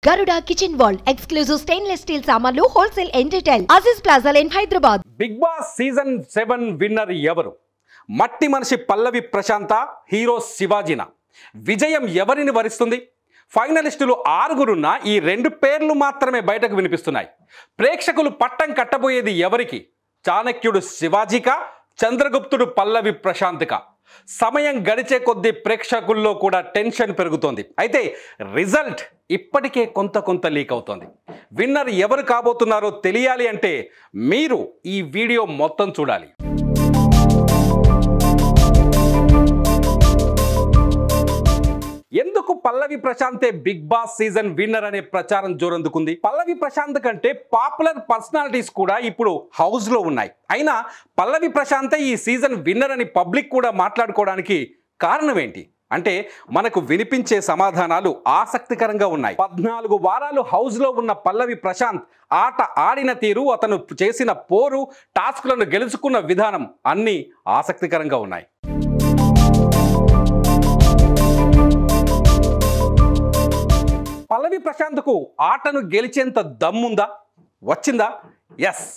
Garuda Kitchen World, exclusive stainless steel సామాన్లు wholesale and retail. Aziz Plaza in Hyderabad. Big Boss season 7 winner ఎవరు? మట్టి మనిషి పల్లవి ప్రశాంత, hero శివాజీనా? విజయం ఎవరిని వరిస్తుంది? ఫైనలిస్టులు 6గురున్న ఈ 2 పేర్లు మాత్రమే బయటకు వినిపిస్తున్నాయి. ప్రేక్షకులు పట్టం కట్టబోయేది ఎవరికి? చాణక్యుడు శివాజీకా, చంద్రగుప్తుడు పల్లవి ప్రశాంత్కా? సమయం గడిచే కొద్దీ ప్రేక్షకుల్లో కూడా టెన్షన్ పెరుగుతోంది. అయితే రిజల్ట్ ఇప్పటికే కొంత లీక్ అవుతోంది. విన్నర్ ఎవరు కాబోతున్నారో తెలియాలి అంటే మీరు ఈ వీడియో మొత్తం చూడాలి. ఎందుకు పల్లవి ప్రశాంతే బిగ్ బాస్ సీజన్ విన్నర్ అనే ప్రచారం జోరందుకుంది? పల్లవి ప్రశాంత్ కంటే పాపులర్ పర్సనాలిటీస్ కూడా ఇప్పుడు హౌస్ లో ఉన్నాయి. అయినా పల్లవి ప్రశాంతే ఈ సీజన్ విన్నర్ అని పబ్లిక్ కూడా మాట్లాడుకోవడానికి కారణం ఏంటి అంటే మనకు వినిపించే సమాధానాలు ఆసక్తికరంగా ఉన్నాయి. 14 వారాలు హౌస్ లో ఉన్న పల్లవి ప్రశాంత్ ఆట ఆడిన తీరు, అతను చేసిన పోరు, టాస్క్లను గెలుచుకున్న విధానం అన్నీ ఆసక్తికరంగా ఉన్నాయి. పల్లవి ప్రశాంత్కు ఆటను గెలిచేంత దమ్ముందా? వచ్చిందా? ఎస్,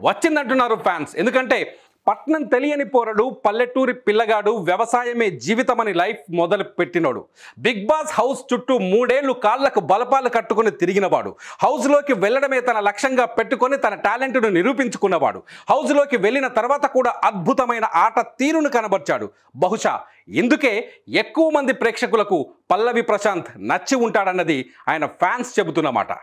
వచ్చిందంటున్నారు ఫ్యాన్స్. ఎందుకంటే పట్నం తెలియని పోరడు, పల్లెటూరి పిల్లగాడు, వ్యవసాయమే జీవితమని లైఫ్ మొదలు పెట్టినోడు, బిగ్ బాస్ హౌస్ చుట్టూ 3 ఏళ్లు కాళ్లకు బలపాలు కట్టుకుని తిరిగినవాడు, హౌస్లోకి వెళ్ళడమే తన లక్ష్యంగా పెట్టుకొని తన టాలెంట్ను నిరూపించుకున్నవాడు, హౌస్లోకి వెళ్ళిన తర్వాత కూడా అద్భుతమైన ఆట తీరును కనబర్చాడు. బహుశా ఇందుకే ఎక్కువ మంది ప్రేక్షకులకు పల్లవి ప్రశాంత్ నచ్చి ఉంటాడన్నది ఆయన ఫ్యాన్స్ చెబుతున్నమాట.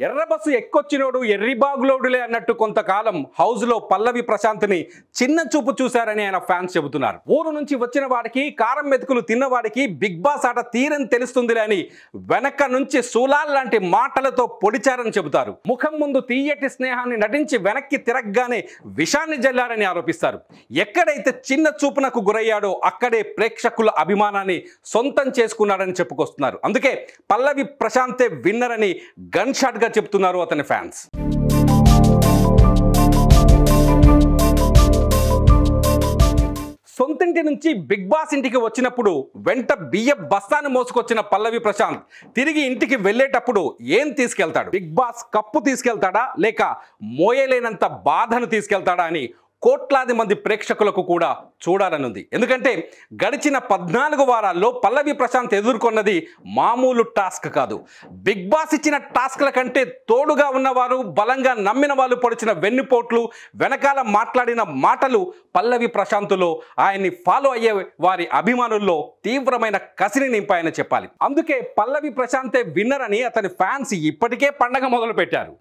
ఎర్రబస్సు ఎక్కొచ్చినోడు ఎర్రిబాగులోడులే అన్నట్టు కొంతకాలం హౌస్లో పల్లవి ప్రశాంత్ని చిన్న చూపు చూశారని ఆయన ఫ్యాన్స్ చెబుతున్నారు. ఊరు నుంచి వచ్చిన వాడికి, కారం మెతుకులు తిన్నవాడికి బిగ్ బాస్ ఆట తీరని తెలుస్తుందిలే అని వెనక నుంచి సూలాల్ లాంటి మాటలతో పొడిచారని చెబుతారు. ముఖం ముందు తీయటి స్నేహాన్ని నటించి వెనక్కి తిరగగానే విషాన్ని జల్లారని ఆరోపిస్తారు. ఎక్కడైతే చిన్న చూపునకు గురయ్యాడో అక్కడే ప్రేక్షకుల అభిమానాన్ని సొంతం చేసుకున్నాడని చెప్పుకొస్తున్నారు. అందుకే పల్లవి ప్రశాంతే విన్నర్ అని గన్ షాట్ చెప్తున్నారు అతని ఫ్యాన్స్. సొంతింటి నుంచి బిగ్ బాస్ ఇంటికి వచ్చినప్పుడు వెంట బియ్య బస్తాను మోసుకొచ్చిన పల్లవి ప్రశాంత్ తిరిగి ఇంటికి వెళ్ళేటప్పుడు ఏం తీసుకెళ్తాడు? బిగ్ బాస్ కప్పు తీసుకెళ్తాడా, లేక మోయలేనంత బాధను తీసుకెళ్తాడా అని కోట్లాది మంది ప్రేక్షకులకు కూడా చూడాలనుంది. ఎందుకంటే గడిచిన 14 వారాల్లో పల్లవి ప్రశాంత్ ఎదుర్కొన్నది మామూలు టాస్క్ కాదు. బిగ్ బాస్ ఇచ్చిన టాస్క్ల కంటే తోడుగా ఉన్నవారు, బలంగా నమ్మిన వాళ్ళు పొడిచిన వెన్నుపోట్లు, వెనకాల మాట్లాడిన మాటలు పల్లవి ప్రశాంత్లో, ఆయన్ని ఫాలో అయ్యే వారి అభిమానుల్లో తీవ్రమైన కసిని నింపాయని చెప్పాలి. అందుకే పల్లవి ప్రశాంతే విన్నర్ అని అతని ఫ్యాన్స్ ఇప్పటికే పండగ మొదలు పెట్టారు.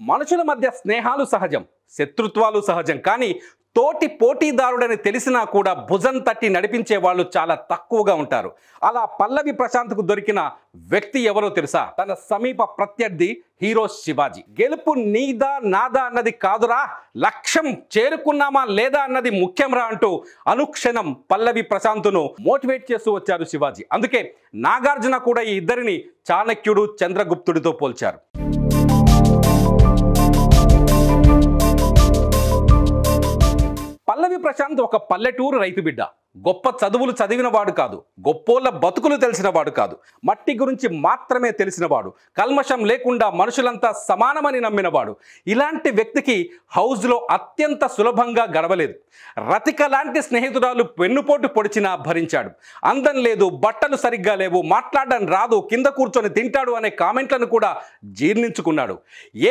మనుషుల మధ్య స్నేహాలు సహజం, శత్రుత్వాలు సహజం. కానీ తోటి పోటీదారుడని తెలిసినా కూడా భుజం తట్టి నడిపించే వాళ్ళు చాలా తక్కువగా ఉంటారు. అలా పల్లవి ప్రశాంత్కు దొరికిన వ్యక్తి ఎవరో తెలుసా? తన సమీప ప్రత్యర్థి హీరో శివాజీ. గెలుపు నీదా నాదా అన్నది కాదురా, లక్ష్యం చేరుకున్నామా లేదా అన్నది ముఖ్యంరా అంటూ అనుక్షణం పల్లవి ప్రశాంత్ను మోటివేట్ చేస్తూ వచ్చారు శివాజీ. అందుకే నాగార్జున కూడా ఈ ఇద్దరిని చాణక్యుడు, చంద్రగుప్తుడితో పోల్చారు. పల్లవి ప్రశాంత్ ఒక పల్లెటూరు రైతు బిడ్డ. గొప్ప చదువులు చదివినవాడు కాదు, గొప్పోళ్ళ బతుకులు తెలిసినవాడు కాదు, మట్టి గురించి మాత్రమే తెలిసినవాడు, కల్మషం లేకుండా మనుషులంతా సమానమని నమ్మినవాడు. ఇలాంటి వ్యక్తికి హౌస్లో అత్యంత సులభంగా గడవలేదు. రతిక లాంటి స్నేహితురాలు వెన్నుపోటు పొడిచినా భరించాడు. అందం లేదు, బట్టలు సరిగ్గా లేవు, మాట్లాడడం రాదు, కింద కూర్చొని తింటాడు అనే కామెంట్లను కూడా జీర్ణించుకున్నాడు.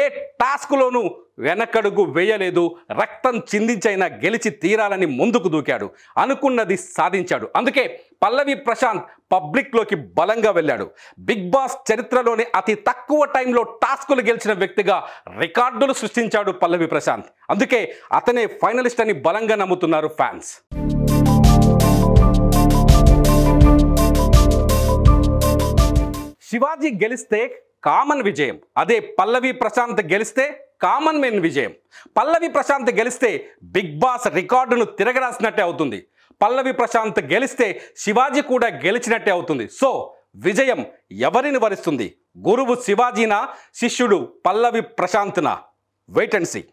ఏ టాస్క్లోనూ వెనకడుగు వేయలేదు. రక్తం చిందించైనా గెలిచి తీరాలని ముందుకు దూకాడు, అనుకున్నది సాధించాడు. అందుకే పల్లవి ప్రశాంత్ పబ్లిక్లోకి బలంగా వెళ్ళాడు. బిగ్ బాస్ చరిత్రలోని అతి తక్కువ టైంలో టాస్కులు గెలిచిన వ్యక్తిగా రికార్డులు సృష్టించాడు పల్లవి ప్రశాంత్. అందుకే అతనే ఫైనలిస్ట్ అని బలంగా నమ్ముతున్నారు ఫ్యాన్స్. శివాజీ గెలిస్తే కామన్ విజయం, అదే పల్లవి ప్రశాంత్ గెలిస్తే కామన్ మెన్ విజయం. పల్లవి ప్రశాంత్ గెలిస్తే బిగ్ బాస్ రికార్డును తిరగరాసినట్టే అవుతుంది. పల్లవి ప్రశాంత్ గెలిస్తే శివాజీ కూడా గెలిచినట్టే అవుతుంది. సో విజయం ఎవరిని వరిస్తుంది? గురువు శివాజీనా, శిష్యుడు పల్లవి ప్రశాంత్నా? Wait and see.